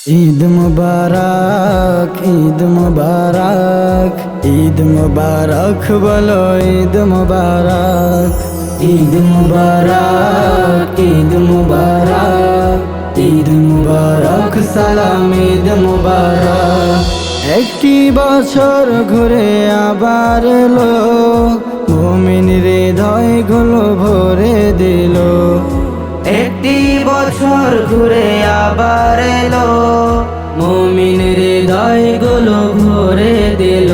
ঈদ মুবারক, ঈদ মুবারক, ঈদ মুবারক বলো ঈদ মুবারক। ঈদ মুবারক, ঈদ মুবারক, ঈদ মুবারক, সালাম ঈদ মুবারক। একটি বছর ঘুরে আবার এলো, মুমিন হৃদয় গুলো ভরে দিল। একটি বছর ঘুরে আবার এলো, মুমিন হৃদয় গুলো ভরে দিল।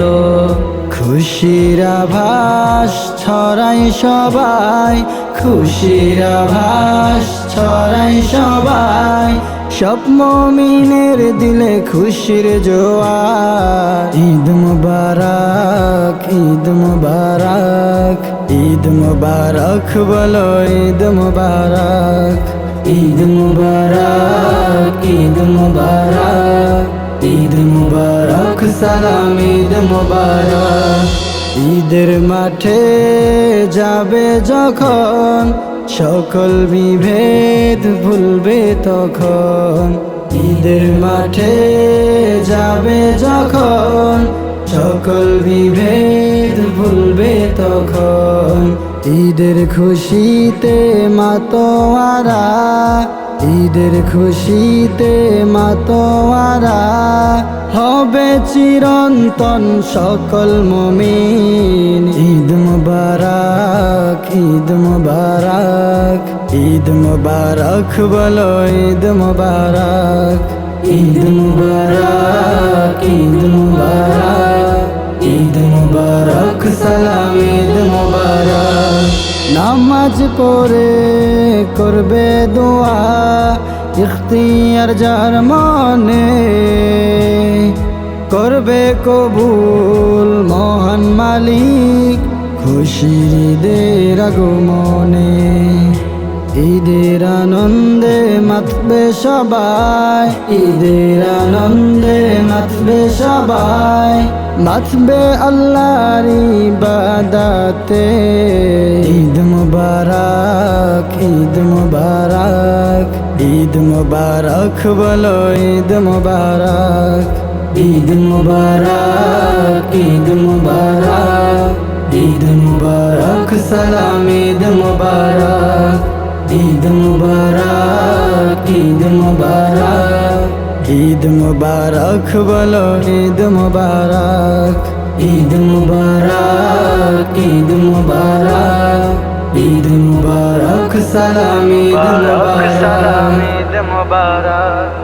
খুশির আভাস ছড়াই সবাই, খুশির আভাস ছড়াই সবাই। সব মুমিনের দিলে খুশির জোয়ার। ঈদ মুবারক, ঈদ মুবারক, ঈদ মুবারক বলো ঈদ মুবারক। ঈদ মুবারক, ঈদ মুবারক, ঈদ মুবারক, সালাম ঈদ মুবারক। ঈদের মাঠে যাবে যখন, সকল বিভেদ ভুলবে তখন। ঈদের মাঠে যাবে যখন, সকল বিভেদ ভুলবে তখন। ঈদের খুশিতে মাতোয়ারা, ঈদের খুশিতে মাতোয়ারা। হবে চিরন্তন সকল মুমিন। ঈদ মুবারক, ঈদ মুবারক, ঈদ মুবারক বলো ঈদ মুবারক। ঈদ মুবারক, ঈদ মুবারক, ঈদ মুবারক, সালাম ঈদ মুবারক। নামাজ পড়ে করবে দোয়া, ইখতিয়ার যার মনে করবে কবুল মহান মালিক, খুশির ঈদের আগমনে। ঈদের আনন্দে মাতবে সবাই, ঈদের আনন্দে মাতবে সবাই। মাতবে আল্লাহর ইবাদতে। ঈদ মুবারক, ঈদ মুবারক, ঈদ মুবারক বলো ঈদ মুবারক। ঈদ মুবারক, ঈদ মুবারক, ঈদ মুবারক, সালাম ঈদ মুবারক। ঈদ মুবারক, ঈদ মুবারক, ঈদ মুবারক বলো ঈদ মুবারক। ঈদ মুবারক, ঈদ মুবারক, ঈদ মুবারক, সালাম ঈদ মুবারক।